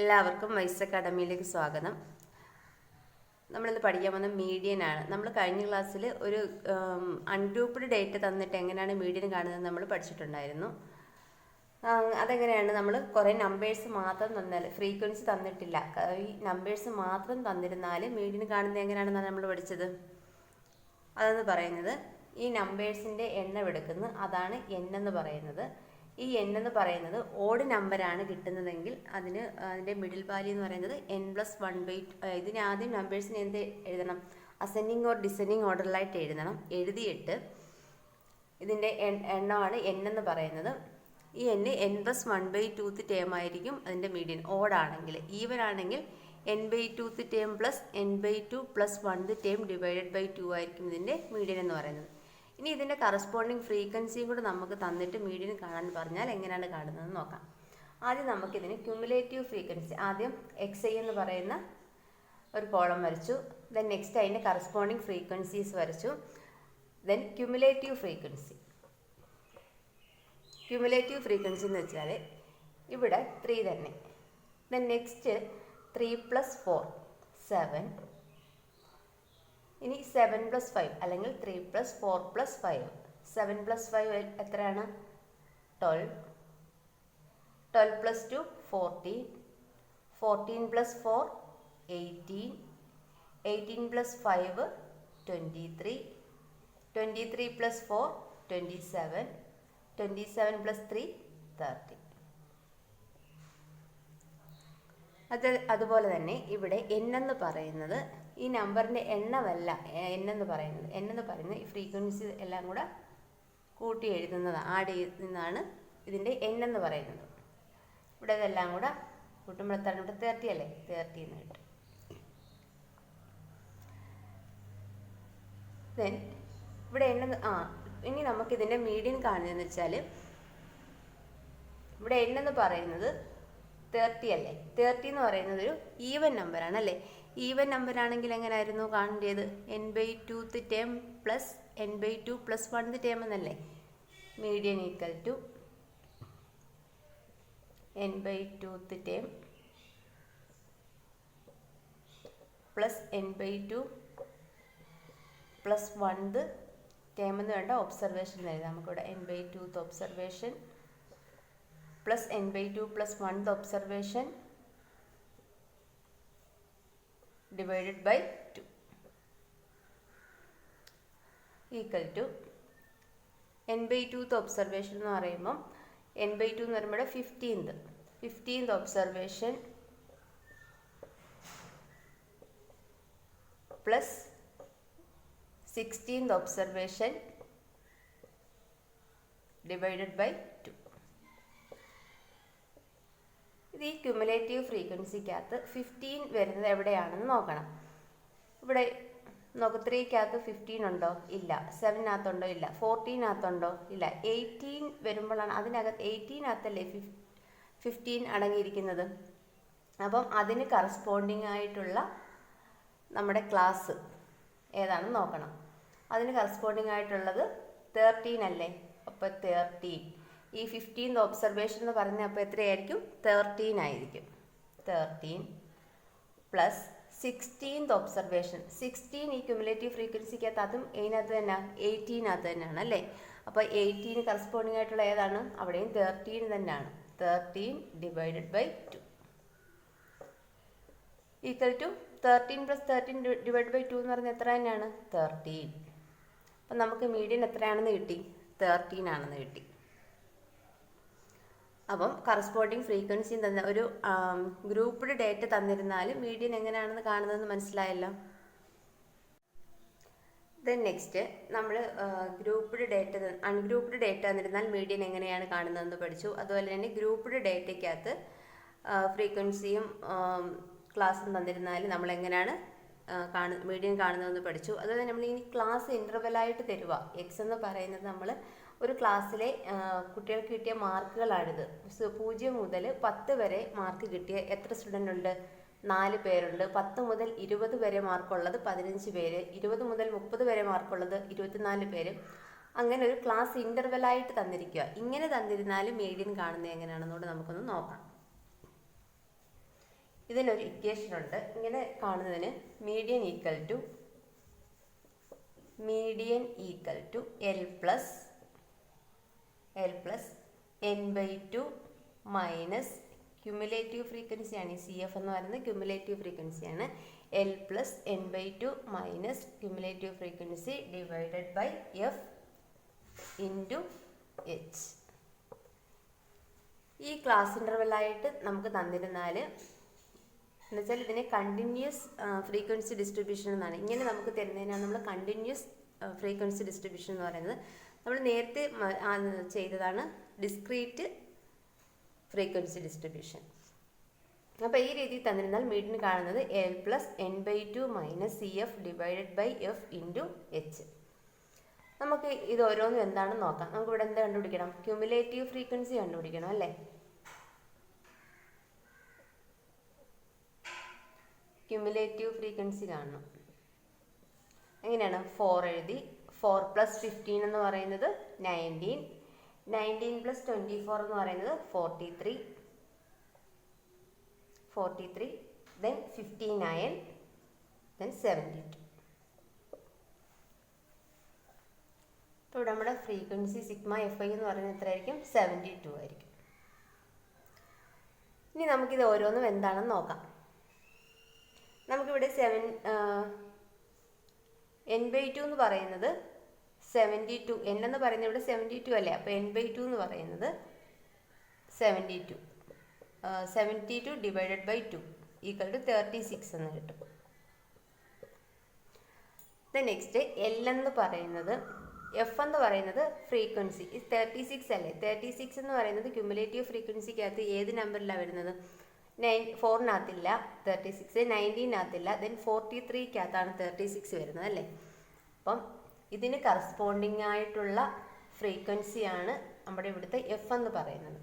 എല്ലാവർക്കും വൈസ് അക്കാഡമിയിലേക്ക് സ്വാഗതം. നമ്മളിന്ന് പഠിക്കാൻ പോകുന്ന മീഡിയനാണ്. നമ്മൾ കഴിഞ്ഞ ക്ലാസ്സിൽ ഒരു അൺഗ്രൂപ്പ്ഡ് ഡേറ്റ തന്നിട്ട് എങ്ങനെയാണ് മീഡിയൻ കാണുന്നത് നമ്മൾ പഠിച്ചിട്ടുണ്ടായിരുന്നു. അതെങ്ങനെയാണ്, നമ്മൾ കുറേ നമ്പേഴ്സ് മാത്രം തന്നാൽ, ഫ്രീക്വൻസി തന്നിട്ടില്ല, ഈ നമ്പേഴ്സ് മാത്രം തന്നിരുന്നാൽ മീഡിയൻ കാണുന്നത് എങ്ങനെയാണെന്നാണ് നമ്മൾ പഠിച്ചത്. അതെന്ന് പറയുന്നത് ഈ നമ്പേഴ്സിൻ്റെ എണ്ണം എടുക്കുന്നു, അതാണ് n എന്ന് പറയുന്നത്. ഈ n എന്ന് പറയുന്നത് ഓഡ് നമ്പറാണ് കിട്ടുന്നതെങ്കിൽ അതിൻ്റെ മിഡിൽ വാല്യൂ എന്ന് പറയുന്നത് n+1/2. ഇതിന് ആദ്യം നമ്പേഴ്സിന് എന്ത് എഴുതണം? അസെൻഡിങ് ഓർ ഡിസെൻഡിങ് ഓർഡറിലായിട്ട് എഴുതണം. എഴുതിയിട്ട് ഇതിൻ്റെ എണ്ണമാണ് n എന്ന് പറയുന്നത്. ഈ n+1/2 ടേം ആയിരിക്കും അതിൻ്റെ മീഡിയൻ. ഓഡാണെങ്കിൽ, ഈവൻ ആണെങ്കിൽ n/2 term plus n/2+1 term /2 ആയിരിക്കും ഇതിൻ്റെ മീഡിയൻ എന്ന് പറയുന്നത്. ഇനി ഇതിൻ്റെ കറസ്പോണ്ടിങ് ഫ്രീക്വൻസിയും കൂടെ നമുക്ക് തന്നിട്ട് മീഡിയൻ കാണാൻ പറഞ്ഞാൽ എങ്ങനെയാണ് കാണുന്നതെന്ന് നോക്കാം. ആദ്യം നമുക്കിതിന് ക്യുമുലേറ്റീവ് ഫ്രീക്വൻസി, ആദ്യം xi എന്ന് പറയുന്ന ഒരു കോളം വരച്ചു. ദെൻ നെക്സ്റ്റ് അതിൻ്റെ കറസ്പോണ്ടിങ് ഫ്രീക്വൻസീസ് വരച്ചു. Then cumulative frequency. Cumulative frequency എന്ന് വെച്ചാൽ ഇവിടെ 3 തന്നെ. Then next 3+4 7. ഇനി 7+5 അല്ലെങ്കിൽ 3+4+5. 7+5 എത്രയാണ്? 12. 12+2 14. 14+4 18. 18+5 23. 23+4 27. 27+3 30. അതുപോലെ തന്നെ ഇവിടെ n എന്ന് പറയുന്നത് ഈ നമ്പറിൻ്റെ എണ്ണമല്ല n എന്ന് പറയുന്നത് ഈ ഫ്രീക്വൻസി എല്ലാം കൂടെ കൂട്ടി എഴുതുന്നതാണ്, ആഡ് ചെയ്യുന്നതാണ് ഇതിൻ്റെ n എന്ന് പറയുന്നത്. ഇവിടെ ഇതെല്ലാം കൂടെ കൂട്ടുമ്പോഴത്താണ് ഇവിടെ 30 അല്ലേ, 30 എന്ന് കിട്ടും. ദെൻ ഇവിടെ ഇനി നമുക്കിതിൻ്റെ മീഡിയൻ കാണുന്നതെന്ന് വെച്ചാൽ ഇവിടെ n എന്ന് പറയുന്നത് 30 അല്ലേ. 30 എന്ന് പറയുന്നത് ഒരു ഈവൻ നമ്പറാണ് അല്ലേ. ഈവൻ നമ്പർ ആണെങ്കിൽ എങ്ങനെയായിരുന്നു കാണേണ്ടത്? n/2 term plus n/2+1 term എന്നല്ലേ. Median equal to n/2 term plus n/2+1 term എന്ന് വേണ്ട ഒബ്സർവേഷൻ എഴുതാം. നമുക്കിവിടെ n/2 observation plus n/2+1 observation divided by 2 equal to n/2 observation എന്ന് പറയുമ്പം n/2 എന്ന് പറയുമ്പോൾ 15th ഒബ്സർവേഷൻ പ്ലസ് 16th ഒബ്സർവേഷൻ ഡിവൈഡഡ് ബൈ 2. ഇത് ഈ ക്യുമുലേറ്റീവ് ഫ്രീക്വൻസിക്കകത്ത് 15 വരുന്നത് എവിടെയാണെന്ന് നോക്കണം. ഇവിടെ നോക്ക്, 3-കകത്ത് 15 ഉണ്ടോ? ഇല്ല. 7-നകത്തുണ്ടോ? ഇല്ല. 14-നകത്തുണ്ടോ? ഇല്ല. 18 വരുമ്പോഴാണ് അതിനകത്ത് 18-നകത്തല്ലേ 15 അടങ്ങിയിരിക്കുന്നത്. അപ്പം അതിന് കറസ്പോണ്ടിങ് ആയിട്ടുള്ള നമ്മുടെ ക്ലാസ് ഏതാണെന്ന് നോക്കണം. അതിന് കറസ്പോണ്ടിങ് ആയിട്ടുള്ളത് 13 അല്ലേ. അപ്പോൾ 13. ഈ 15th ഒബ്സർവേഷൻ എന്ന് പറഞ്ഞാൽ അപ്പോൾ എത്രയായിരിക്കും? 13 ആയിരിക്കും. 13 പ്ലസ് 16th ഒബ്സർവേഷൻ. 16 ഈ ക്യുമുലേറ്റീവ് ഫ്രീക്വൻസിക്കകത്ത് അതും ഇതിനകത്ത് തന്നെ 18-നകത്ത് തന്നെയാണ് അല്ലേ. അപ്പോൾ 18 കറസ്പോണ്ടിങ് ആയിട്ടുള്ള ഏതാണ്? അവിടെയും 13 തന്നെയാണ്. 13 divided by 2 equal to 13+13 divide by 2 എന്ന് പറഞ്ഞാൽ എത്ര തന്നെയാണ്? 13. അപ്പം നമുക്ക് മീഡിയൻ എത്രയാണെന്ന് കിട്ടി? 13 ആണെന്ന് കിട്ടി. അപ്പം കറസ്പോണ്ടിങ് ഫ്രീക്വൻസി തന്ന ഒരു ഗ്രൂപ്പ്ഡ് ഡേറ്റ തന്നിരുന്നാൽ മീഡിയൻ എങ്ങനെയാണെന്ന് കാണുന്നതെന്ന് മനസ്സിലായല്ലോ. ദെൻ നെക്സ്റ്റ് നമ്മൾ അൺഗ്രൂപ്പ്ഡ് ഡേറ്റ തന്നിരുന്നാൽ മീഡിയൻ എങ്ങനെയാണ് കാണുന്നതെന്ന് പഠിച്ചു. അതുപോലെ തന്നെ ഗ്രൂപ്പ്ഡ് ഡേറ്റയ്ക്കകത്ത് ഫ്രീക്വൻസിയും ക്ലാസ്സും തന്നിരുന്നാൽ നമ്മൾ എങ്ങനെയാണ് മീഡിയൻ കാണുന്നതെന്ന് പഠിച്ചു. അതുപോലെ നമ്മൾ ഈ ക്ലാസ് ഇൻ്റർവെലായിട്ട് തരുക. എക്സ് എന്ന് പറയുന്നത് നമ്മൾ ഒരു ക്ലാസ്സിലെ കുട്ടികൾക്ക് കിട്ടിയ മാർക്കുകളാണിത്. 0 മുതൽ 10 വരെ മാർക്ക് കിട്ടിയ എത്ര സ്റ്റുഡൻ്റ് ഉണ്ട്? 4 പേരുണ്ട്. 10 മുതൽ 20 വരെ മാർക്കുള്ളത് 15 പേര്. 20 മുതൽ 30 വരെ മാർക്കുള്ളത് 24 പേര്. അങ്ങനെ ഒരു ക്ലാസ് ഇൻ്റർവെലായിട്ട് തന്നിരിക്കുക. ഇങ്ങനെ തന്നിരുന്നാലും മീഡിയൻ കാണുന്നത് എങ്ങനെയാണെന്നുകൂടെ നമുക്കൊന്ന് നോക്കാം. ഇതിനൊരു ഇക്വേഷൻ ഉണ്ട്. ഇങ്ങനെ കാണുന്നതിന് median equal to L plus n/2 minus cumulative ഫ്രീക്വൻസിയാണ്. ഈ സി എഫ് എന്ന് പറയുന്നത് ക്യുമുലേറ്റീവ് ഫ്രീക്വൻസിയാണ്. L plus n/2 minus cumulative frequency divided by F into H. ഈ ക്ലാസ് ഇൻ്റർവെല്ലായിട്ട് നമുക്ക് തന്നിരുന്നാൽ എന്നുവെച്ചാൽ ഇതിനെ കണ്ടിന്യൂസ് ഫ്രീക്വൻസി ഡിസ്ട്രിബ്യൂഷൻ എന്നാണ്. ഇങ്ങനെ നമുക്ക് തരുന്നതിനാണ് നമ്മൾ കണ്ടിന്യൂസ് ഫ്രീക്വൻസി ഡിസ്ട്രിബ്യൂഷൻ എന്ന് പറയുന്നത്. നമ്മൾ നേരത്തെ ചെയ്തതാണ് ഡിസ്ക്രീറ്റ് ഫ്രീക്വൻസി ഡിസ്ട്രിബ്യൂഷൻ. അപ്പോൾ ഈ രീതിയിൽ തന്നിരുന്നാൽ മീഡിയൻ കാണുന്നത് L plus n/2 minus C F divided by F into H. നമുക്ക് ഇത് ഓരോന്നും എന്താണെന്ന് നോക്കാം. നമുക്കിവിടെ എന്താ കണ്ടുപിടിക്കണം? ക്യുമുലേറ്റീവ് ഫ്രീക്വൻസി കണ്ടുപിടിക്കണം അല്ലേ? ക്യുമുലേറ്റീവ് ഫ്രീക്വൻസി കാണണം. എങ്ങനെയാണ്? 4 എഴുതി. 4 + 15 എന്ന് പറയുന്നത് 19. 19 + 24 എന്ന് പറയുന്നത് 43. Then 59. Then 72. ഇപ്പോൾ ഇവിടെ നമ്മുടെ ഫ്രീക്വൻസി സിഗ്മ എഫ് ഐ എന്ന് പറയുന്നത് എത്രയായിരിക്കും? 72 ആയിരിക്കും. ഇനി നമുക്കിത് ഓരോന്നും എന്താണെന്ന് നോക്കാം. നമുക്കിവിടെ n/2 എന്ന് പറയുന്നത് 72. n എന്ന് പറയുന്നത് ഇവിടെ 72 അല്ലേ? അപ്പോൾ n/2 എന്ന് പറയുന്നത് 72. 72 ഡിവൈഡഡ് ബൈ 2 ഈക്വൽ ടു 36 എന്ന് കിട്ടും. നെക്സ്റ്റ് എൽ എന്ന് പറയുന്നത്, എഫ് എന്ന് പറയുന്നത് ഫ്രീക്വൻസി 36 അല്ലേ? 36 എന്ന് പറയുന്നത് ക്യുമുലേറ്റീവ് ഫ്രീക്വൻസിക്കകത്ത് ഏത് നമ്പറിലാണ് വരുന്നത്? 4-നകത്തില്ല 36, 19-നകത്തില്ല, ദെൻ 43-കകത്താണ് 36 വരുന്നത് അല്ലേ? അപ്പം ഇതിന് കറസ്പോണ്ടിങ് ആയിട്ടുള്ള ഫ്രീക്വൻസിയാണ് നമ്മുടെ ഇവിടുത്തെ എഫ് എന്ന് പറയുന്നത്.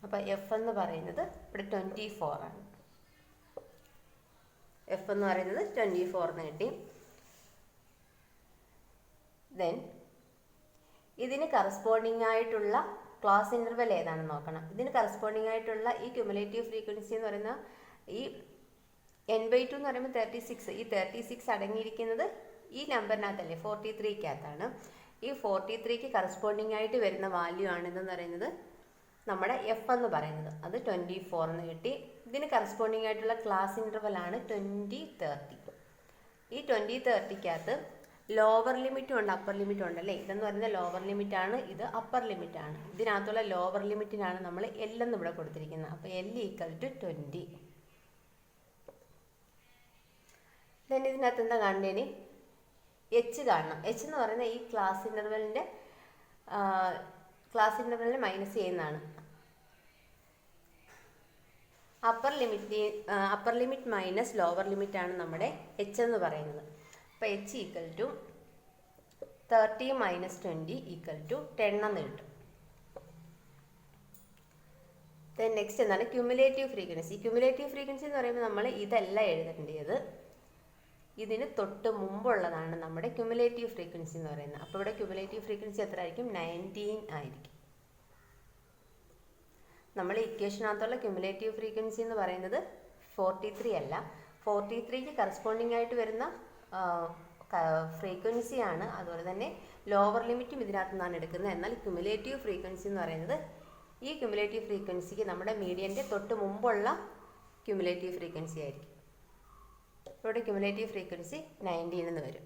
അപ്പം എഫ് എന്ന് പറയുന്നത് ഇവിടെ 24 ആണ്. എഫ് എന്ന് പറയുന്നത് 24 എന്ന് കിട്ടി. ദെൻ ഇതിന് കറസ്പോണ്ടിങ് ആയിട്ടുള്ള ക്ലാസ് ഇൻ്റർവെൽ ഏതാണെന്ന് നോക്കണം. ഇതിന് കറസ്പോണ്ടിങ് ആയിട്ടുള്ള ഈ ക്യുമുലേറ്റീവ് ഫ്രീക്വൻസി എന്ന് പറയുന്ന ഈ n/2 എന്ന് പറയുമ്പോൾ 36. ഈ 36 അടങ്ങിയിരിക്കുന്നത് ഈ നമ്പറിനകത്തല്ലേ? 43-കകത്താണ്. ഈ 43-ക്ക് കറസ്പോണ്ടിങ് ആയിട്ട് വരുന്ന വാല്യൂ ആണ് ഇതെന്ന് പറയുന്നത് നമ്മുടെ എഫ് എന്ന് പറയുന്നത്. അത് 24 എന്ന് കിട്ടി. ഇതിന് കറസ്പോണ്ടിങ് ആയിട്ടുള്ള ക്ലാസ് ഇൻ്റർവെൽ ആണ് 20-30. ഈ 20-30-കകത്ത് ലോവർ ലിമിറ്റും ഉണ്ട് അപ്പർ ലിമിറ്റും ഉണ്ടല്ലേ? ഇതെന്ന് പറയുന്നത് ലോവർ ലിമിറ്റ് ആണ്, ഇത് അപ്പർ ലിമിറ്റ് ആണ്. ഇതിനകത്തുള്ള ലോവർ ലിമിറ്റിനാണ് നമ്മൾ എൽ എന്ന് ഇവിടെ കൊടുത്തിരിക്കുന്നത്. അപ്പോൾ എൽ ഈക്വൽ ടു 20. ദെൻ ഇതിനകത്ത് എന്താ കാണേണ്ടത്? എച്ച് കാണണം. എച്ച് എന്ന് പറയുന്നത് ഈ ക്ലാസ് ഇൻ്റർവെലിനെ മൈനസ് ചെയ്യുന്നതാണ്. Upper limit minus lower limit ആണ് നമ്മുടെ എച്ച് എന്ന് പറയുന്നത്. അപ്പോൾ H equal to 30 - 20 equal to 10 എന്ന് കിട്ടും. ദെൻ നെക്സ്റ്റ് എന്താണ്? Cumulative frequency. ക്യുമുലേറ്റീവ് ഫ്രീക്വൻസി എന്ന് പറയുമ്പോൾ നമ്മൾ ഇതല്ല എഴുതേണ്ടത്, ഇതിന് തൊട്ട് മുമ്പുള്ളതാണ് നമ്മുടെ ക്യുമുലേറ്റീവ് ഫ്രീക്വൻസി എന്ന് പറയുന്നത്. അപ്പോൾ ഇവിടെ ക്യുമുലേറ്റീവ് ഫ്രീക്വൻസി എത്ര ആയിരിക്കും? 19 ആയിരിക്കും. നമ്മൾ ഇക്വേഷനകത്തുള്ള ക്യുമുലേറ്റീവ് ഫ്രീക്വൻസി എന്ന് പറയുന്നത് 43 അല്ല. 43-ക്ക് കറസ്പോണ്ടിങ് ആയിട്ട് വരുന്ന ഫ്രീക്വൻസിയാണ്. അതുപോലെ തന്നെ ലോവർ ലിമിറ്റും ഇതിനകത്ത് നിന്നാണ് എടുക്കുന്നത്. എന്നാൽ ക്യുമുലേറ്റീവ് ഫ്രീക്വൻസി എന്ന് പറയുന്നത് ഈ ക്യുമുലേറ്റീവ് ഫ്രീക്വൻസിക്ക് നമ്മുടെ മീഡിയൻ്റെ തൊട്ട് മുമ്പുള്ള ക്യുമുലേറ്റീവ് ഫ്രീക്വൻസി ആയിരിക്കും. ഇവിടെ ക്യുമുലേറ്റീവ് ഫ്രീക്വൻസി 19 എന്ന് വരും.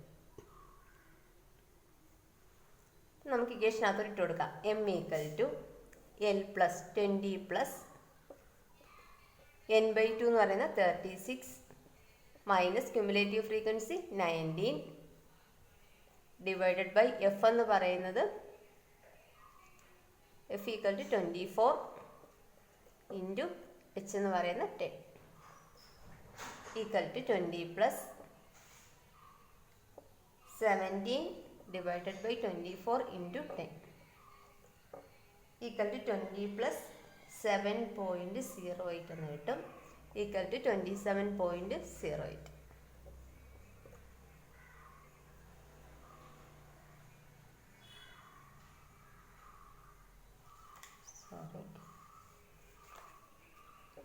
നമുക്ക് ഇക്വേഷനകത്തോട്ട് ഇട്ട് കൊടുക്കാം. M equal to L plus 20 plus n/2 എന്ന് പറയുന്നത് 36 minus cumulative frequency 19 divided by F എന്ന് പറയുന്നത് F equal to 24 into H എന്ന് പറയുന്നത് 10 equal to 20 plus 17 divided by 24 into 10 equal to 20 plus 7.08 എന്ന് കിട്ടും. Equal to 27.08.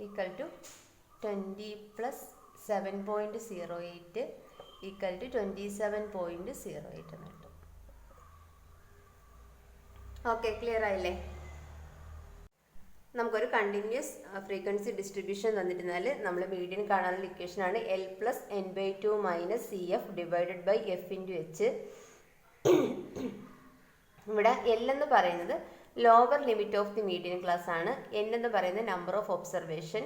Equal to 20 plus 7.08 equal to 27.08 എന്ന് കിട്ടും. ഓക്കെ, ക്ലിയർ ആയില്ലേ? നമുക്കൊരു കണ്ടിന്യൂസ് ഫ്രീക്വൻസി ഡിസ്ട്രിബ്യൂഷൻ തന്നിരുന്നാൽ നമ്മൾ മീഡിയൻ കാണാനുള്ള ഇക്വേഷനാണ് L plus n/2 minus CF divided by F into H. ഇവിടെ L എന്ന് പറയുന്നത് lower limit of the median class ആണ്. N എന്ന് പറയുന്നത് നമ്പർ ഓഫ് ഒബ്സർവേഷൻ.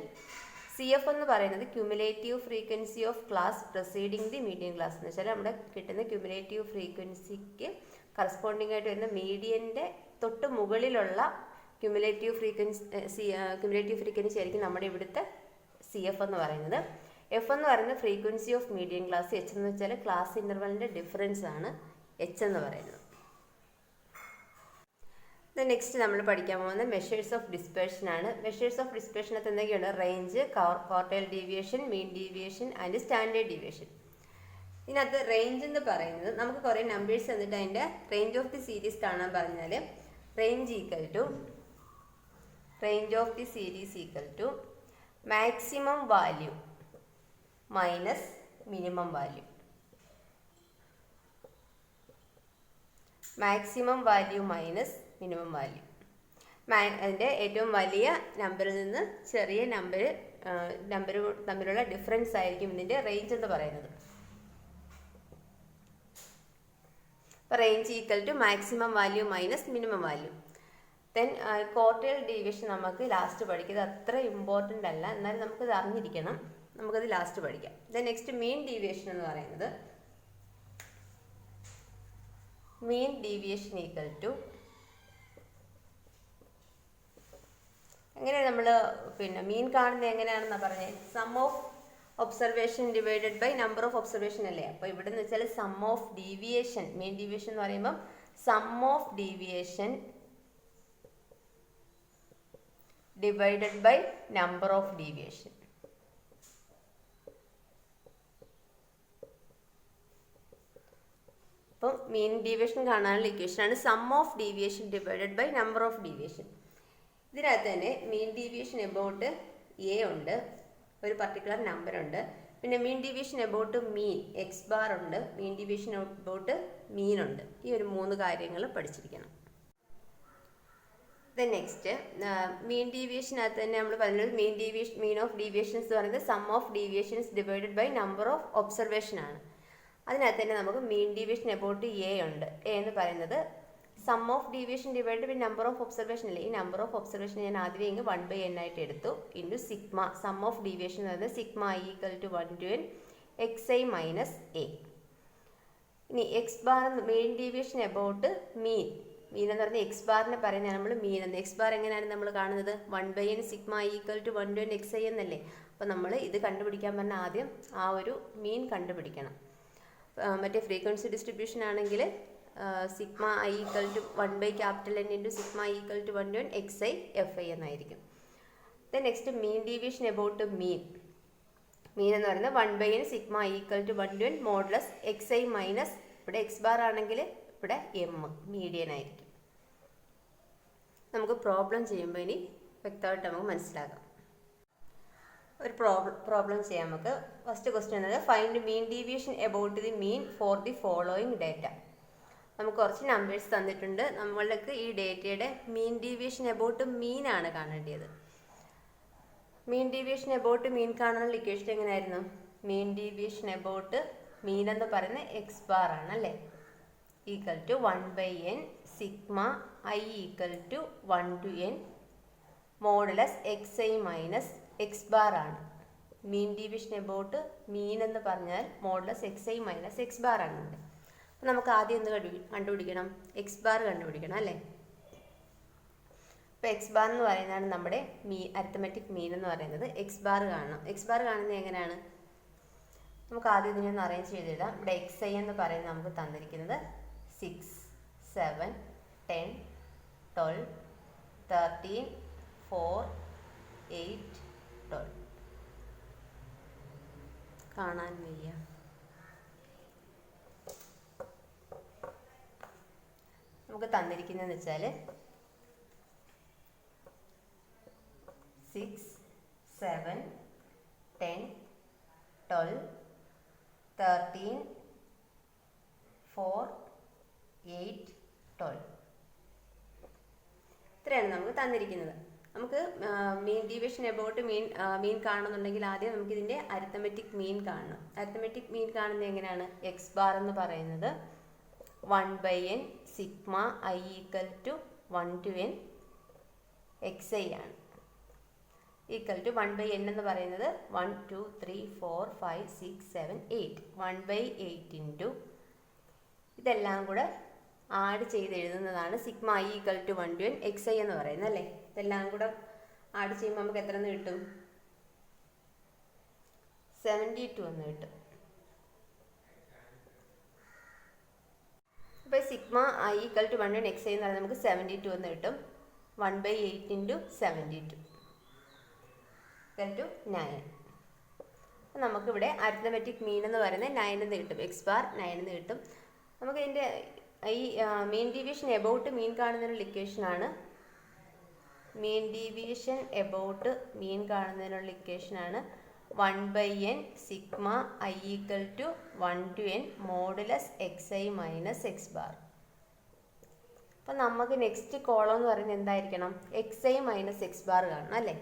CF എന്ന് പറയുന്നത് cumulative frequency of class proceeding the median class. എന്ന് വെച്ചാൽ നമ്മുടെ കിട്ടുന്ന ക്യുമുലേറ്റീവ് ഫ്രീക്വൻസിക്ക് കറസ്പോണ്ടിങ് ആയിട്ട് വരുന്ന മീഡിയൻ്റെ തൊട്ട് മുകളിലുള്ള ക്യുമുലേറ്റീവ് ഫ്രീക്വൻസി ആയിരിക്കും നമ്മുടെ ഇവിടുത്തെ CF എന്ന് പറയുന്നത്. F എന്ന് പറയുന്നത് frequency of median class. H എന്ന് വെച്ചാൽ ക്ലാസ് ഇൻ്റർവലിൻ്റെ ഡിഫറൻസ് ആണ് H എന്ന് പറയുന്നത്. നെക്സ്റ്റ് നമ്മൾ പഠിക്കാൻ പോകുന്നത് മെഷേഴ്സ് ഓഫ് ഡിസ്പേർഷൻ ആണ്. മെഷേഴ്സ് ഓഫ് ഡിസ്പേർഷനകത്ത് എന്തൊക്കെയാണ്? Range, quartile deviation, mean deviation and standard deviation. ഇതിനകത്ത് റേഞ്ച് എന്ന് പറയുന്നത് നമുക്ക് കുറേ നമ്പേഴ്സ് തന്നിട്ട് അതിൻ്റെ റേഞ്ച് ഓഫ് ദി സീരീസ് കാണാൻ പറഞ്ഞാൽ range of the series equal to maximum value minus minimum value. Maximum value minus minimum value. അതിൻ്റെ ഏറ്റവും വലിയ നമ്പറിൽ നിന്ന് ചെറിയ നമ്പർ തമ്മിലുള്ള ഡിഫറൻസ് ആയിരിക്കും ഇതിൻ്റെ റേഞ്ച് എന്ന് പറയുന്നത്. അപ്പോൾ range equal to maximum value minus minimum value. Then quartile deviation നമുക്ക് ലാസ്റ്റ് പഠിക്കുന്നത് അത്ര ഇമ്പോർട്ടൻ്റ് അല്ല, എന്നാലും നമുക്കത് അറിഞ്ഞിരിക്കണം. നമുക്കത് ലാസ്റ്റ് പഠിക്കാം. ദെൻ നെക്സ്റ്റ് മീൻ ഡീവിയേഷൻ എന്ന് പറയുന്നത് മീൻ ഡീവിയേഷൻ ഈക്വൽ ടു എങ്ങനെയാണ് നമ്മൾ മീൻ കാണുന്നത് എങ്ങനെയാണെന്നാണ് പറഞ്ഞത്? Sum of observation divided by number of observation അല്ലേ? അപ്പോൾ ഇവിടെ എന്ന് വെച്ചാൽ sum of deviation, mean deviation എന്ന് പറയുമ്പം sum of deviation divided by number of deviation. അപ്പം മീൻ ഡീവിയേഷൻ കാണാനുള്ള ഇക്വേഷനാണ് sum of deviation divided by number of deviation. ഇതിനകത്ത് തന്നെ മീൻ ഡീവിയേഷൻ എബൌട്ട് എ ഉണ്ട്, ഒരു പർട്ടിക്കുലർ നമ്പർ ഉണ്ട്. പിന്നെ മീൻ deviation about mean X bar ഉണ്ട്, മീൻ ഡീവിയേഷൻ എബൌട്ട് മീൻ ഉണ്ട്. ഈ ഒരു 3 കാര്യങ്ങൾ പഠിച്ചിരിക്കണം. ദെൻ നെക്സ്റ്റ് മീൻ ഡീവിയേഷനകത്ത് തന്നെ നമ്മൾ പറഞ്ഞത് മീൻ ഓഫ് ഡീവിയേഷൻസ് എന്ന് പറയുന്നത് sum of deviations divided by number of observation ആണ്. അതിനകത്ത് തന്നെ നമുക്ക് മീൻ ഡീവിയേഷൻ എബൌട്ട് എ ഉണ്ട്. എ എന്ന് പറയുന്നത് sum of deviation divide by number of observation അല്ലേ? ഈ നമ്പർ ഓഫ് ഒബ്സർവേഷൻ ഞാൻ ആദ്യമേ ഇങ്ങ് 1/n ആയിട്ട് എടുത്തു. Into sigma sum of deviation എന്ന് പറയുന്നത് sigma i equal to 1/n xi minus A. ഇനി X bar mean deviation about mean എന്ന് പറഞ്ഞാൽ എക്സ് ബാറിനെ പറയുന്നത് നമ്മൾ മീൻ എന്ന്. എക്സ് ബാർ എങ്ങനെയാണ് നമ്മൾ കാണുന്നത്? 1/n sigma i equal to 1/n xi എന്നല്ലേ? അപ്പോൾ നമ്മൾ ഇത് കണ്ടുപിടിക്കാൻ പറഞ്ഞാൽ ആദ്യം ആ ഒരു മീൻ കണ്ടുപിടിക്കണം. മറ്റേ ഫ്രീക്വൻസി ഡിസ്ട്രിബ്യൂഷൻ ആണെങ്കിൽ sigma i equal to 1/N into sigma i equal to 1/n xi fi എന്നായിരിക്കും. Then next mean deviation about mean എന്ന് പറയുന്നത് 1/n sigma i equal to 1/n modulus xi minus ഇവിടെ X bar ആണെങ്കിൽ ഇവിടെ M median ആയിരിക്കും. നമുക്ക് problem ചെയ്യുമ്പോൾ ഇനി വ്യക്തമായിട്ട് നമുക്ക് മനസ്സിലാക്കാം. ഒരു പ്രോബ്ലം ചെയ്യാം നമുക്ക്. ഫസ്റ്റ് ക്വസ്റ്റ്യൻ എന്നത് find mean deviation about the mean for the following data. നമുക്ക് കുറച്ച് നമ്പേഴ്സ് തന്നിട്ടുണ്ട്. നമ്മൾക്ക് ഈ ഡേറ്റയുടെ മീൻ ഡീവിയേഷൻ എബൌട്ട് മീൻ ആണ് കാണേണ്ടത്. മീൻ ഡീവിയേഷൻ എബൌട്ട് മീൻ കാണാനുള്ള ഇക്വേഷൻ എങ്ങനെയായിരുന്നു? മീൻ ഡീവിയേഷൻ എബൌട്ട് മീൻ എന്ന് പറയുന്നത് എക്സ് ബാർ ആണ് അല്ലേ? Equal to 1/n sigma i equal to 1/n modulus xi minus X bar ആണ്. മീൻ ഡീവിയേഷൻ എബൌട്ട് മീൻ എന്ന് പറഞ്ഞാൽ modulus xi minus X bar ആണ്. അപ്പോൾ നമുക്ക് ആദ്യം എന്ത് കണ്ടുപിടിക്കണം? എക്സ് ബാർ കണ്ടുപിടിക്കണം അല്ലേ? അപ്പോൾ എക്സ് ബാർ എന്ന് പറയുന്നതാണ് നമ്മുടെ അരിത്തമെറ്റിക് മീൻ എന്ന് പറയുന്നത്. എക്സ് ബാർ കാണണം. എക്സ് ബാർ കാണുന്നത് എങ്ങനെയാണ്? നമുക്ക് ആദ്യം ഇതിനൊന്ന് അറേഞ്ച് ചെയ്തിടാം. ഇവിടെ xi എന്ന് പറയുന്നത് നമുക്ക് തന്നിരിക്കുന്നത് 6, 7, 10, 12, 13, 4, 8, 12. കാണാൻ വയ്യ. നമുക്ക് തന്നിരിക്കുന്നതെന്ന് വെച്ചാൽ 6, 7, 10, 12, 13, 4, 8, 12. ഇത്രയാണ് നമുക്ക് തന്നിരിക്കുന്നത്. നമുക്ക് മീൻ ഡീവിയേഷൻ എബൌട്ട് മീൻ കാണുന്നുണ്ടെങ്കിൽ ആദ്യം നമുക്ക് ഇതിൻ്റെ അരിത്തമെറ്റിക് മീൻ കാണണം. അരിത്തമെറ്റിക് മീൻ കാണുന്നത് എങ്ങനെയാണ്? എക്സ് ബാർ എന്ന് പറയുന്നത് 1/n sigma i equal to 1 to n xi ആണ്. ഈക്വൽ ടു 1/n എന്ന് പറയുന്നത് 1, 2, 3, 4, 5, 6, 7, 8. 1/8 ഇൻറ്റു ഇതെല്ലാം കൂടെ ആഡ് ചെയ്ത് എഴുതുന്നതാണ് sigma i equal to 1 to n xi എന്ന് പറയുന്നത് അല്ലേ. ഇതെല്ലാം കൂടെ ആഡ് ചെയ്യുമ്പോൾ നമുക്ക് എത്ര എന്ന് കിട്ടും? 72 എന്ന് കിട്ടും. അപ്പോൾ sigma i equal to 1 to n xi എന്ന് പറയുന്നത് നമുക്ക് 72 എന്ന് കിട്ടും. 1/8 ഇൻറ്റു 72 ഈക്വൽ ടു 9. അപ്പം നമുക്കിവിടെ അരിത്തമെറ്റിക് മീൻ എന്ന് പറയുന്നത് 9 എന്ന് കിട്ടും. എക്സ് ബാർ 9 എന്ന് കിട്ടും. നമുക്ക് ഇതിൻ്റെ ഈ മീൻ ഡീവിയേഷൻ എബൌട്ട് മീൻ കാണുന്നതിനുള്ള ഇക്വേഷനാണ്. മീൻ ഡീവിയേഷൻ എബൌട്ട് മീൻ കാണുന്നതിനുള്ള ഇക്വേഷനാണ് 1/n sigma i equal to 1 to n modulus xi minus X bar. അപ്പം നമുക്ക് നെക്സ്റ്റ് കോളം എന്ന് പറയുന്നത് എന്തായിരിക്കണം? xi മൈനസ് എക്സ് ബാർ കാണണം അല്ലേ.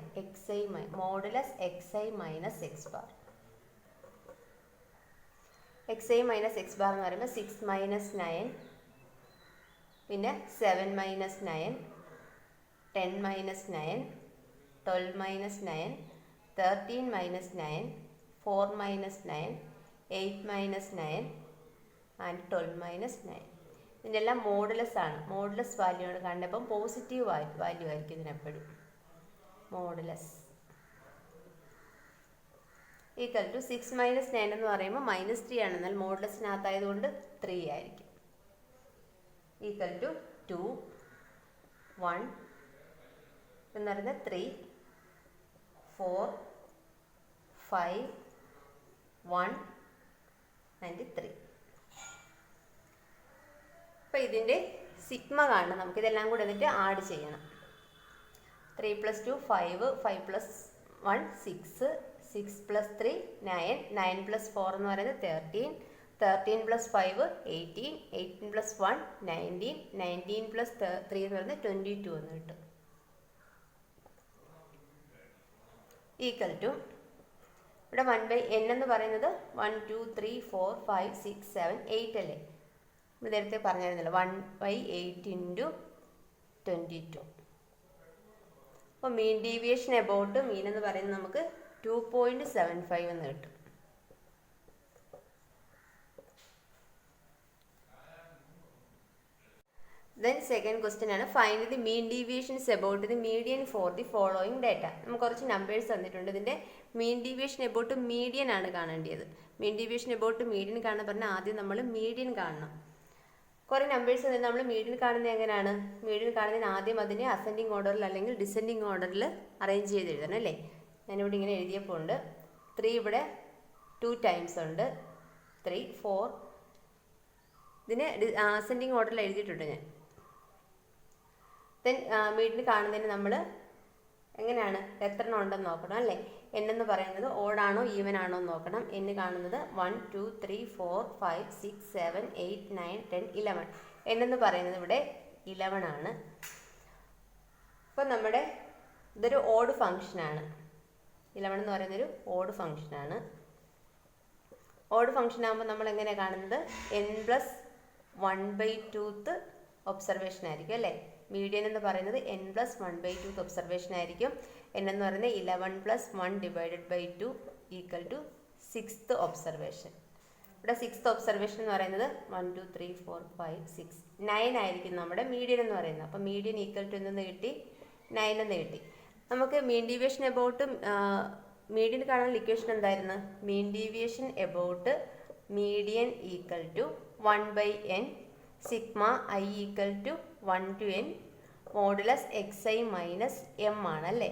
Modulus xi minus X bar. xi minus X bar എന്ന് പറയുമ്പോൾ 6 മൈനസ് 9, പിന്നെ 7 minus 9, 10 minus 9, 12 minus 9, 13 minus 9, 4 minus 9, 8 minus 9 and 12 minus 9. ഇതിൻ്റെ എല്ലാം മോഡുലസ് ആണ്. മോഡുലസ് വാല്യൂ ആണ് കണ്ടപ്പം പോസിറ്റീവ് വാല്യൂ ആയിരിക്കും ഇതിനെപ്പോഴും. മോഡുലസ് ഈക്വൽ ടു 6 മൈനസ് 9 എന്ന് പറയുമ്പോൾ -3 ആണ്. എന്നാൽ മോഡുലസിനകത്തായതുകൊണ്ട് 3 ആയിരിക്കും. ഈക്വൽ ടു 2, 1 എന്ന് പറയുന്നത് 3, 4, 5, 1 ആൻഡ് 3. അപ്പോൾ ഇതിൻ്റെ സിഗ്മ കാണണം. നമുക്കിതെല്ലാം കൂടെ എന്നിട്ട് ആഡ് ചെയ്യണം. 3 + 2 5, 5 + 1 6, 6 + 3 9, 9 + 4 എന്ന് പറയുന്നത് 13, 13 + 5 18, 18 + 1 19, 19 + 3 എന്ന് പറയുന്നത് 22 എന്ന് കിട്ടും. ഈക്വൽ ടു ഇവിടെ 1/n എന്ന് പറയുന്നത് 1, 2, 3, 4, 5, 6, 7, 8 അല്ലേ. നമ്മൾ നേരത്തെ പറഞ്ഞായിരുന്നല്ലോ 1/8 ഇൻറ്റു 22. അപ്പോൾ മീൻ ഡീവിയേഷൻ എബൌട്ട് മീൻ എന്ന് പറയുന്നത് നമുക്ക് 2.75 എന്ന് കിട്ടും. Then second question ആണ് find the mean deviations about the median for the following data. നമുക്ക് കുറച്ച് നമ്പേഴ്സ് തന്നിട്ടുണ്ട്. ഇതിൻ്റെ മീൻ ഡീവിയേഷൻ എബൌട്ട് മീഡിയൻ ആണ് കാണേണ്ടത്. മീൻ ഡീവിയേഷൻ എബൌട്ട് മീഡിയൻ കാണാൻ പറഞ്ഞാൽ ആദ്യം നമ്മൾ മീഡിയൻ കാണണം. കുറേ നമ്പേഴ്സ് തന്നെ നമ്മൾ മീഡിയൻ കാണുന്നത് എങ്ങനെയാണ്? മീഡിയൻ കാണുന്നതിന് ആദ്യം അതിനെ അസെൻഡിങ് ഓർഡറിൽ അല്ലെങ്കിൽ ഡിസെൻഡിങ് ഓർഡറിൽ അറേഞ്ച് ചെയ്ത് എഴുതണം അല്ലേ. ഞാനിവിടെ ഇങ്ങനെ എഴുതിയപ്പോൾ ഉണ്ട് 3 ഇവിടെ 2 ടൈംസ് ഉണ്ട് 3, 4. ഇതിന് അസെൻഡിങ് ഓർഡറിൽ എഴുതിയിട്ടുണ്ട് ഞാൻ. ദെൻ മീഡിയൻ കാണുന്നതിന് നമ്മൾ എങ്ങനെയാണ് എത്ര എണ്ണം ഉണ്ടെന്ന് നോക്കണം അല്ലേ. n എന്ന് പറയുന്നത് ഓഡാണോ ഈവൻ ആണോ എന്ന് നോക്കണം. n കാണുന്നത് 1, 2, 3, 4, 5, 6, 7, 8, 9, 10, 11. n എന്ന് പറയുന്നത് ഇവിടെ 11 ആണ്. അപ്പം നമ്മുടെ ഇതൊരു ഓഡ് ഫങ്ഷനാണ്. 11 എന്ന് പറയുന്നൊരു ഓഡ് ഫങ്ഷനാണ്. ഓഡ് ഫങ്ഷൻ ആകുമ്പോൾ നമ്മൾ എങ്ങനെയാണ് കാണുന്നത്? n + 1/2th ഒബ്സർവേഷൻ ആയിരിക്കും അല്ലേ. മീഡിയൻ എന്ന് പറയുന്നത് n + 1/2th ഒബ്സർവേഷൻ ആയിരിക്കും. n എന്ന് പറയുന്നത് 11 + 1 / 2 ഈക്വൽ ടു 6th ഒബ്സർവേഷൻ. ഇവിടെ 6th ഒബ്സർവേഷൻ എന്ന് പറയുന്നത് 1, 2, 3, 4, 5, 6, 9 ആയിരിക്കും നമ്മുടെ മീഡിയൻ എന്ന് പറയുന്നത്. അപ്പോൾ മീഡിയൻ ഈക്വൽ ടു എന്തെന്ന് കിട്ടി? 9 എന്ന് കിട്ടി. നമുക്ക് മീൻ ഡീവിയേഷൻ എബൌട്ട് മീഡിയൻ കാണാനുള്ള ഇക്വേഷൻ എന്തായിരുന്നു? Mean deviation about median equal to 1/n sigma i equal to 1 to n modulus xi minus m ആണല്ലേ.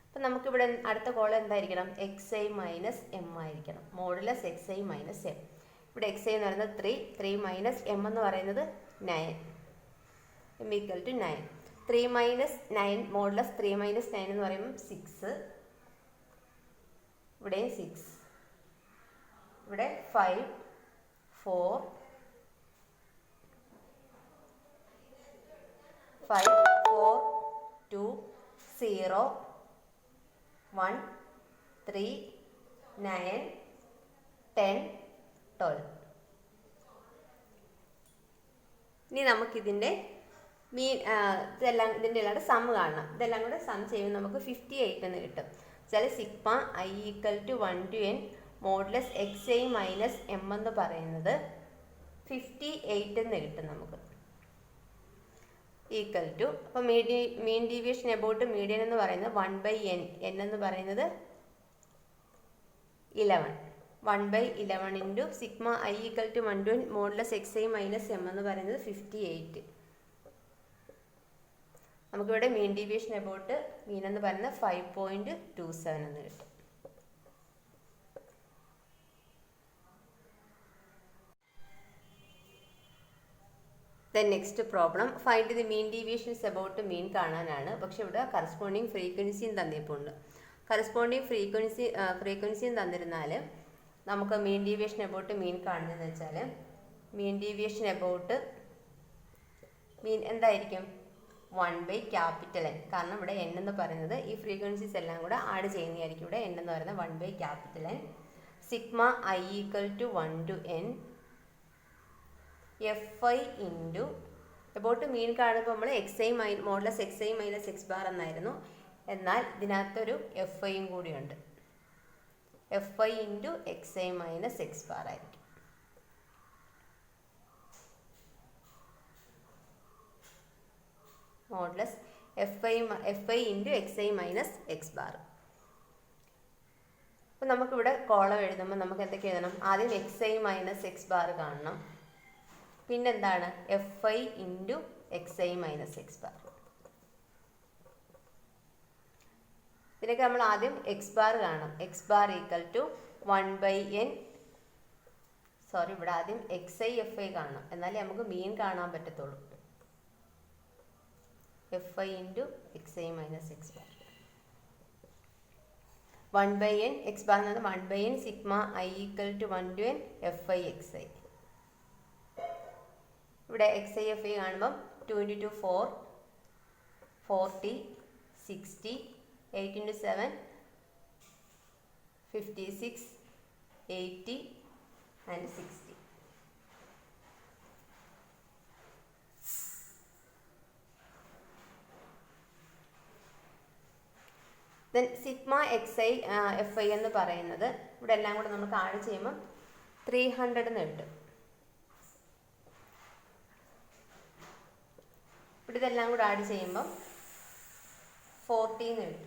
അപ്പം നമുക്കിവിടെ അടുത്ത കോളം എന്തായിരിക്കണം? xi മൈനസ് m ആയിരിക്കണം. Modulus xi minus m. ഇവിടെ xi എന്ന് പറയുന്നത് 3 മൈനസ് m എന്ന് പറയുന്നത് 9, m ഈക്വൽ ടു 9. 3 - 9 മോഡുലസ് 3 - 9 എന്ന് പറയുമ്പോൾ 6, ഇവിടെ 6, ഇവിടെ 5, 4, 5, 4, 2, 0, 1, 3, 9, 10, 12. ഇനി നമുക്കിതിൻ്റെ ഇതെല്ലാം ഇതിൻ്റെ എല്ലാം സമ്മ് കാണണം. ഇതെല്ലാം കൂടെ സം ചെയ്യുമ്പോൾ നമുക്ക് 58 എന്ന് കിട്ടും. ചില sigma i = 1 to n modulus xi minus m എന്ന് പറയുന്നത് 58 എന്ന് കിട്ടും നമുക്ക്. ഈക്വൽ ടു, അപ്പോൾ മീൻ ഡീവിയേഷൻ എബൌട്ട് മീഡിയൻ എന്ന് പറയുന്നത് 1/n, n എന്ന് പറയുന്നത് 11, 1/11 into sigma i = 1 to n modulus xi minus m എന്ന് പറയുന്നത് 58. നമുക്കിവിടെ മീൻ ഡീവിയേഷൻ എബൌട്ട് മീൻ എന്ന് പറയുന്നത് 5.27 എന്ന് കിട്ടും. Then next problem, find the mean deviations about mean കാണാനാണ്. പക്ഷെ ഇവിടെ കറസ്പോണ്ടിങ് ഫ്രീക്വൻസിയും തന്നിട്ടുണ്ട്. കറസ്പോണ്ടിങ് ഫ്രീക്വൻസിയും തന്നിരുന്നാൽ നമുക്ക് മീൻ ഡീവിയേഷൻ എബൌട്ട് മീൻ കാണുന്നതെന്ന് വെച്ചാൽ മീൻ ഡീവിയേഷൻ എബൌട്ട് മീൻ എന്തായിരിക്കും? 1/N. കാരണം ഇവിടെ n എന്ന് പറയുന്നത് ഈ ഫ്രീക്വൻസീസ് എല്ലാം കൂടെ ആഡ് ചെയ്യുന്നതായിരിക്കും. ഇവിടെ n എന്ന് പറയുന്നത് 1/N. Sigma i = 1 to n fi into about mean കാണുമ്പോൾ നമ്മൾ modulus xi minus x bar എന്നായിരുന്നു. എന്നാൽ ഇതിനകത്തൊരു fiയും കൂടിയുണ്ട്. fi into xi minus x bar ആയിരിക്കും. Modulus fi into xi minus x bar. അപ്പോൾ നമുക്കിവിടെ കോളം എഴുതുമ്പോൾ നമുക്ക് എന്തൊക്കെ എഴുതണം? ആദ്യം xi മൈനസ് x ബാർ കാണണം. പിന്നെന്താണ്? fi into xi minus x bar. ഇതിനൊക്കെ നമ്മൾ ആദ്യം x ബാർ കാണണം. x bar equal to 1/n. Sorry, ഇവിടെ ആദ്യം xi fi കാണണം, എന്നാലേ നമുക്ക് മീൻ കാണാൻ പറ്റത്തുള്ളൂ. fi into xi minus x bar. 1/n x bar എന്നത് 1/n sigma i = 1 to n fi xi. ഇവിടെ xi fi കാണുമ്പം 2 × 2 4, 40, 60, 8 × 7 56, 80 and 60. Then sigma xi fi എന്ന് പറയുന്നത് ഇവിടെ എല്ലാം കൂടെ നമുക്ക് ആഡ് ചെയ്യുമ്പോൾ 300 എന്ന് കിട്ടും. ഇവിടെ ഇതെല്ലാം കൂടെ ആഡ് ചെയ്യുമ്പം 40 എന്ന് കിട്ടും.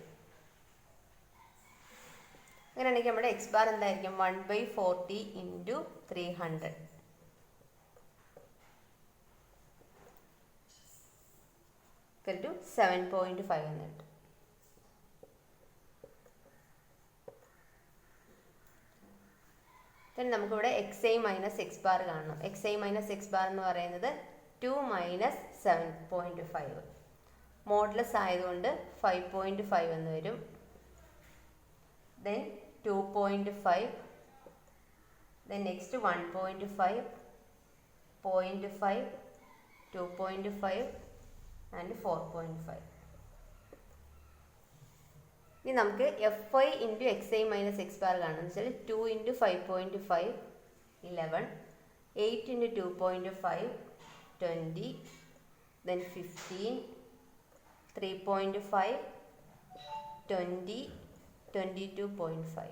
അങ്ങനെയാണെങ്കിൽ നമ്മുടെ x ബാർ എന്തായിരിക്കും? 1/40 ഇൻറ്റു 300 = 7.5 എന്ന് കിട്ടും. then നമുക്കിവിടെ xi മൈനസ് x ബാർ കാണണം. xi മൈനസ് x ബാർ എന്ന് പറയുന്നത് 2 മൈനസ് 7.5. മോഡുലസ് ആയതുകൊണ്ട് 5.5 എന്ന് വരും. then 2.5, then next 1.5, 0.5, 2.5 and 4.5. ഇനി നമുക്ക് fi into xi minus x bar കാണണം. എന്ന് വെച്ചാൽ 2 ഇൻറ്റു 5.5 11, 8 ഇൻറ്റു 2.5 20, then 15, 3.5, 20, 22.5.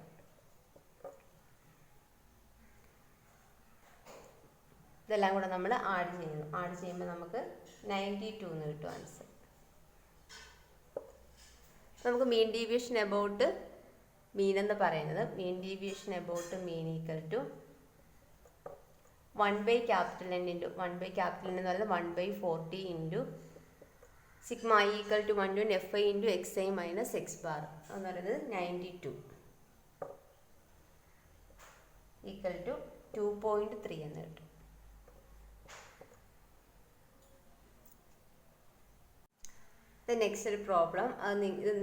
ഇതെല്ലാം കൂടെ നമ്മൾ ആഡ് ചെയ്യുന്നു. ആഡ് ചെയ്യുമ്പോൾ നമുക്ക് 92 എന്ന് കിട്ടും ആൻസർ. നമുക്ക് മീൻ ഡീവിയേഷൻ എബൌട്ട് മീൻ എന്ന് പറയുന്നത് mean deviation about mean equal to 1/N into 1/N എന്ന് പറയുന്നത് 1/40 into sigma i = 1 to n fi into xi minus x bar എന്ന് പറയുന്നത് 92 ഈക്വൽ ടു 2.3 എന്ന് കിട്ടും. നെക്സ്റ്റ് ഒരു പ്രോബ്ലം അത്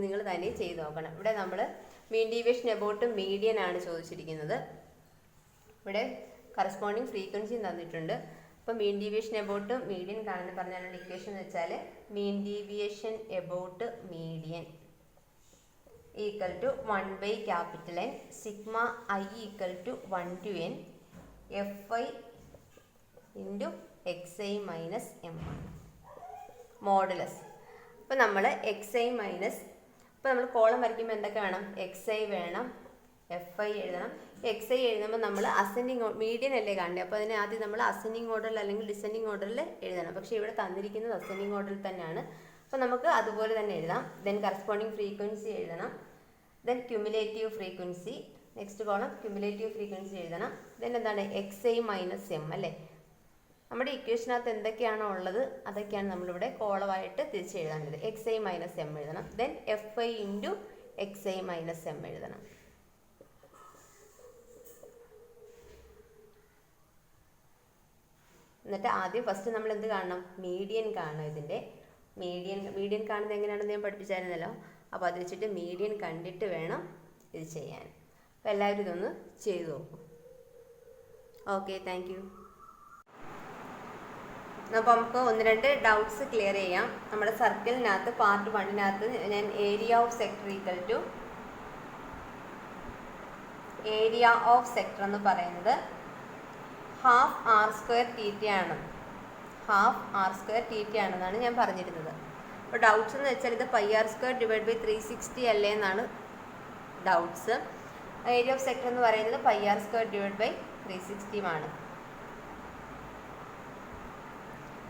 നിങ്ങൾ തന്നെ ചെയ്ത് നോക്കണം. ഇവിടെ നമ്മൾ മീൻ ഡീവിയേഷൻ എബൌട്ട് മീഡിയൻ ആണ് ചോദിച്ചിരിക്കുന്നത്. ഇവിടെ കറസ്പോണ്ടിങ് ഫ്രീക്വൻസിയും തന്നിട്ടുണ്ട്. അപ്പോൾ മീൻ ഡീവിയേഷൻ എബൌട്ട് മീഡിയൻ കാണുന്ന പറഞ്ഞാലുള്ള ഇക്വേഷൻ എന്ന് വെച്ചാൽ mean deviation about median equal to 1/N sigma I equal to 1 to n fi into xi minus M modulus. അപ്പോൾ നമ്മൾ xi മൈനസ്, ഇപ്പോൾ നമ്മൾ കോളം വരയ്ക്കുമ്പോൾ എന്തൊക്കെ വേണം? xi വേണം, fi എഴുതണം. xi എഴുതുമ്പോൾ നമ്മൾ അസെൻഡിങ് മീഡിയൻ അല്ലേ കാണുന്നത്, അപ്പോൾ അതിനെ ആദ്യം നമ്മൾ അസെൻഡിങ് ഓർഡറിൽ അല്ലെങ്കിൽ ഡിസെൻഡിങ് ഓർഡറിൽ എഴുതണം. പക്ഷേ ഇവിടെ തന്നിരിക്കുന്നത് അസെൻഡിങ് ഓർഡറിൽ തന്നെയാണ്. അപ്പോൾ നമുക്ക് അതുപോലെ തന്നെ എഴുതാം. ദെൻ കറസ്പോണ്ടിങ് ഫ്രീക്വൻസി എഴുതണം. Then cumulative frequency, next column cumulative frequency എഴുതണം. ദെൻ എന്താണ്? xi മൈനസ് എം അല്ലേ. നമ്മുടെ ഇക്വേഷനകത്ത് എന്തൊക്കെയാണോ ഉള്ളത് അതൊക്കെയാണ് നമ്മളിവിടെ കോളമായിട്ട് തിരിച്ച് എഴുതേണ്ടത്. xi മൈനസ് എം എഴുതണം. Then fi into xi minus M എഴുതണം. എന്നിട്ട് ആദ്യം ഫസ്റ്റ് നമ്മൾ എന്ത് കാണണം? മീഡിയൻ കാണണം. ഇതിൻ്റെ മീഡിയൻ കാണുന്നത് എങ്ങനെയാണെന്ന് ഞാൻ പഠിപ്പിച്ചായിരുന്നല്ലോ. അപ്പോൾ അത് വെച്ചിട്ട് മീഡിയൻ കണ്ടിട്ട് വേണം ഇത് ചെയ്യാൻ. അപ്പോൾ എല്ലാവരും ഇതൊന്ന് ചെയ്തു നോക്കും. Okay, thank you. അപ്പോൾ നമുക്ക് 1-2 ഡൗട്ട്സ് ക്ലിയർ ചെയ്യാം. നമ്മുടെ സർക്കിളിനകത്ത് പാർട്ട് 1-നകത്ത് ഞാൻ area of sector equal to area of sector എന്ന് പറയുന്നത് ½ r² ആണെന്നാണ് ഞാൻ പറഞ്ഞിരുന്നത്. അപ്പോൾ ഡൗട്ട്സ് എന്ന് വെച്ചാൽ ഇത് πr² / 360 അല്ലേ എന്നാണ് ഡൗട്ട്സ്. ഏരിയ ഓഫ് സെക്ടർ എന്ന് പറയുന്നത് πr² / 360 ആണ്.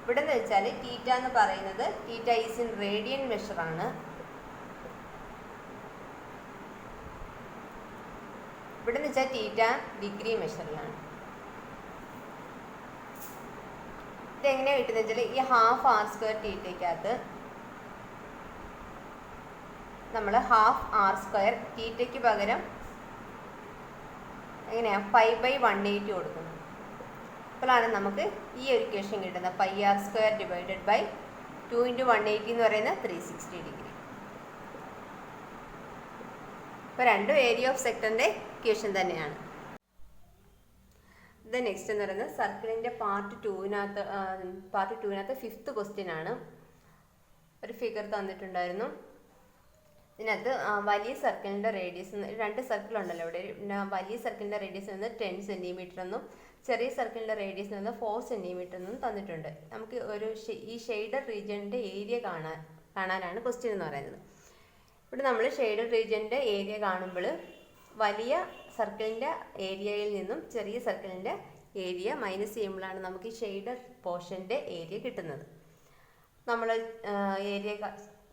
ഇവിടെ എന്ന് വെച്ചാൽ തീറ്റ എന്ന് പറയുന്നത് തീറ്റ ഈസ് ഇൻ റേഡിയൻ മെഷറാണ്. ഇവിടെ എന്ന് വെച്ചാൽ തീറ്റ ഡിഗ്രി മെഷറിലാണ്. ഇതെങ്ങനെയാണ് കിട്ടുന്നത് വെച്ചാൽ ഈ ½ r²തീറ്റയ്ക്കകത്ത് നമ്മൾ ½ r² തീറ്റയ്ക്ക് പകരം എങ്ങനെയാണ് π/180 കൊടുക്കുന്നത്. അപ്പോഴാണ് നമുക്ക് ഈ ഒരു ഇക്വേഷൻ കിട്ടുന്നത്. πr² ഡിവൈഡഡ് ബൈ 2 × 180 എന്ന് പറയുന്നത് 360 ഡിഗ്രി. ഇപ്പോൾ രണ്ടും ഏരിയ ഓഫ് സെക്ടറിൻ്റെ ഇക്വേഷൻ തന്നെയാണ്. ഇത് നെക്സ്റ്റ് എന്ന് പറയുന്നത് സർക്കിളിൻ്റെ പാർട്ട് 2-നകത്ത് 5th ക്വസ്റ്റ്യൻ ആണ്. ഒരു ഫിഗർ തന്നിട്ടുണ്ടായിരുന്നു. ഇതിനകത്ത് വലിയ സർക്കിളിൻ്റെ റേഡിയസ് 2 സർക്കിൾ ഉണ്ടല്ലോ ഇവിടെ. വലിയ സർക്കിളിൻ്റെ റേഡിയസ് നിന്ന് 10 സെൻറ്റിമീറ്റർ എന്നും ചെറിയ സർക്കിളിൻ്റെ റേഡിയസ് നിന്ന് 4 സെൻറ്റിമീറ്റർ എന്നും തന്നിട്ടുണ്ട്. നമുക്ക് ഈ ഷെയ്ഡഡ് റീജിയൻ്റെ ഏരിയ കാണാനാണ് ക്വസ്റ്റ്യൻ എന്ന് പറയുന്നത്. ഇവിടെ നമ്മൾ ഷെയ്ഡഡ് റീജിയൻ്റെ ഏരിയ കാണുമ്പോൾ വലിയ സർക്കിളിൻ്റെ ഏരിയയിൽ നിന്നും ചെറിയ സർക്കിളിൻ്റെ ഏരിയ മൈനസ് ചെയ്യുമ്പോഴാണ് നമുക്ക് ഈ ഷെയ്ഡഡ് പോർഷൻ്റെ ഏരിയ കിട്ടുന്നത്. നമ്മൾ ഏരിയ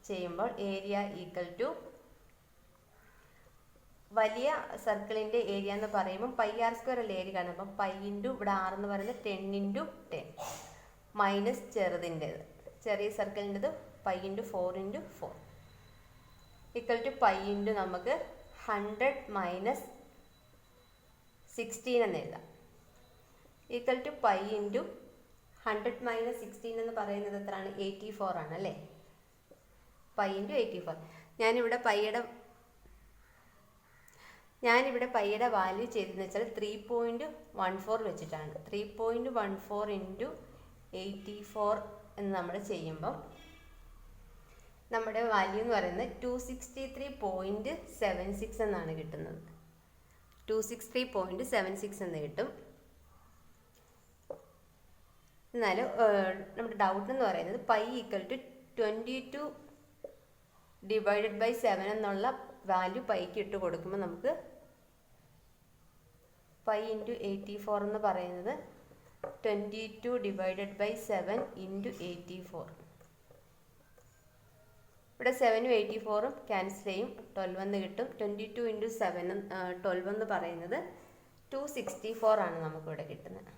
ചെയ്യുമ്പോൾ ഏരിയ ഈക്വൽ ടു വലിയ സർക്കിളിൻ്റെ ഏരിയ എന്ന് പറയുമ്പോൾ πr² അല്ലേ ഏരിയ കാണും. അപ്പം π ഇൻറ്റു ഇവിടെ r എന്ന് പറയുന്നത് 10 × 10 മൈനസ് ചെറുതിൻ്റെത് ചെറിയ സർക്കിളിൻ്റെത് π × 4 × 4 ഈക്വൽ ടു π ഇൻറ്റു നമുക്ക് 100 മൈനസ് 16 എന്ന് എഴുതാം. ഈക്വൽ ടു π ഇൻറ്റു 100 മൈനസ് 16 എന്ന് പറയുന്നത് എത്രയാണ്? 84 ആണ് അല്ലേ. π ഇൻറ്റു 84. ഞാനിവിടെ പൈയുടെ വാല്യൂ ചെയ്തതെന്ന് വെച്ചാൽ 3.14 വെച്ചിട്ടാണ്. 3.14 ഇൻറ്റു 84 എന്ന് നമ്മൾ ചെയ്യുമ്പം നമ്മുടെ വാല്യൂ എന്ന് പറയുന്നത് 263.76 എന്നാണ് കിട്ടുന്നത്. 263.76 എന്ന് കിട്ടും. എന്നാലും നമ്മുടെ ഡൗട്ട് എന്ന് പറയുന്നത് π ഈക്വൽ ടു 22 ഡിവൈഡഡ് ബൈ 7 എന്നുള്ള വാല്യൂ പൈക്ക് ഇട്ട് കൊടുക്കുമ്പോൾ നമുക്ക് π ഇൻറ്റു 84 എന്ന് പറയുന്നത് 22 ഡിവൈഡഡ് ബൈ 7 ഇൻറ്റു 84. ഇവിടെ 7ഉം 84ഉം ക്യാൻസൽ ചെയ്യും, 12 എന്ന് കിട്ടും. 22 ഇൻറ്റു 7 12 എന്ന് പറയുന്നത് 264 ആണ് നമുക്കിവിടെ കിട്ടുന്നത്.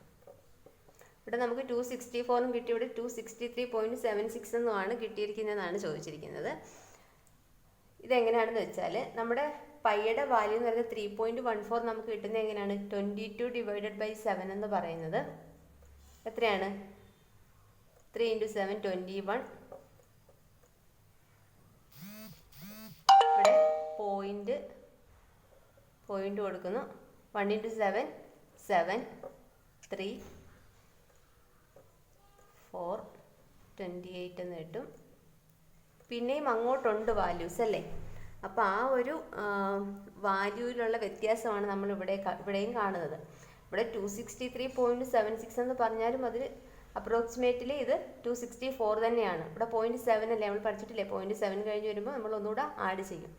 ഇവിടെ നമുക്ക് 264ഉം കിട്ടി. ഇവിടെ 263.76 എന്നുമാണ് കിട്ടിയിരിക്കുന്നതെന്നാണ് ചോദിച്ചിരിക്കുന്നത്. ഇതെങ്ങനെയാണെന്ന് വെച്ചാൽ നമ്മുടെ പൈയുടെ വാല്യൂ എന്ന് പറയുന്നത് 3.14 നമുക്ക് കിട്ടുന്നത് എങ്ങനെയാണ്? 22 ഡിവൈഡഡ് ബൈ 7 എന്ന് പറയുന്നത് എത്രയാണ്? 3 × 7 21 പോയിന്റ് കൊടുക്കുന്നു. 1 × 7 7 3 4 28 എന്ന് കിട്ടും. പിന്നെയും അങ്ങോട്ടുണ്ട് വാല്യൂസ് അല്ലേ. അപ്പോൾ ആ ഒരു വാല്യൂവിലുള്ള വ്യത്യാസമാണ് നമ്മൾ ഇവിടെയും കാണുന്നത്. ഇവിടെ 263.76 എന്ന് പറഞ്ഞാലും അതിൽ അപ്രോക്സിമേറ്റ്ലി ഇത് 264 തന്നെയാണ്. ഇവിടെ 0.7 അല്ലേ നമ്മൾ പഠിച്ചിട്ടില്ലേ. 0.7 കഴിഞ്ഞ് വരുമ്പോൾ നമ്മൾ ഒന്നുകൂടെ ആഡ് ചെയ്യും.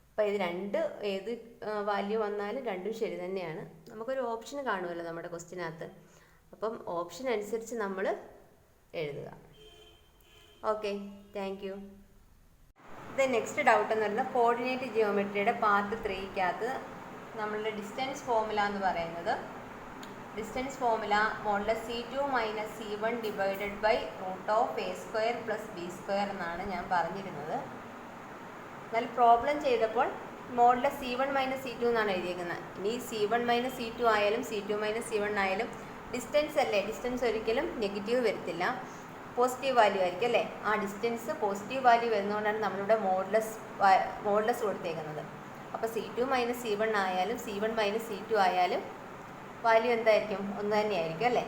അപ്പോൾ ഇത് ഏത് വാല്യൂ വന്നാലും രണ്ടും ശരി തന്നെയാണ്. നമുക്കൊരു ഓപ്ഷൻ കാണുമല്ലോ നമ്മുടെ ക്വസ്റ്റിനകത്ത്. അപ്പം ഓപ്ഷൻ അനുസരിച്ച് നമ്മൾ എഴുതുക. Okay, thank you. ഇത് നെക്സ്റ്റ് ഡൗട്ട് എന്ന് പറയുന്നത് കോർഡിനേറ്റ് ജിയോമെട്രിയുടെ പാർട്ട് 3-ക്കകത്ത് നമ്മളുടെ ഡിസ്റ്റൻസ് ഫോർമുല എന്ന് പറയുന്നത് distance formula C2 - C1 divided by √A² + B² എന്നാണ് ഞാൻ പറഞ്ഞിരുന്നത്. എന്നാൽ പ്രോബ്ലം ചെയ്തപ്പോൾ C1 - C2 എന്നാണ് എഴുതിയിരിക്കുന്നത്. ഇനി C1 - C2 ആയാലും C2 - C1 ആയാലും ഡിസ്റ്റൻസ് അല്ലേ, ഡിസ്റ്റൻസ് ഒരിക്കലും നെഗറ്റീവ് വരത്തില്ല, പോസിറ്റീവ് വാല്യൂ ആയിരിക്കും അല്ലേ. ആ ഡിസ്റ്റൻസ് പോസിറ്റീവ് വാല്യൂ വരുന്നതുകൊണ്ടാണ് നമ്മളിവിടെ മോഡുലസ് കൊടുത്തേക്കുന്നത്. അപ്പോൾ C2 - C1 ആയാലും C1 - C2 ആയാലും വാല്യൂ എന്തായിരിക്കും, ഒന്ന് തന്നെയായിരിക്കും അല്ലേ.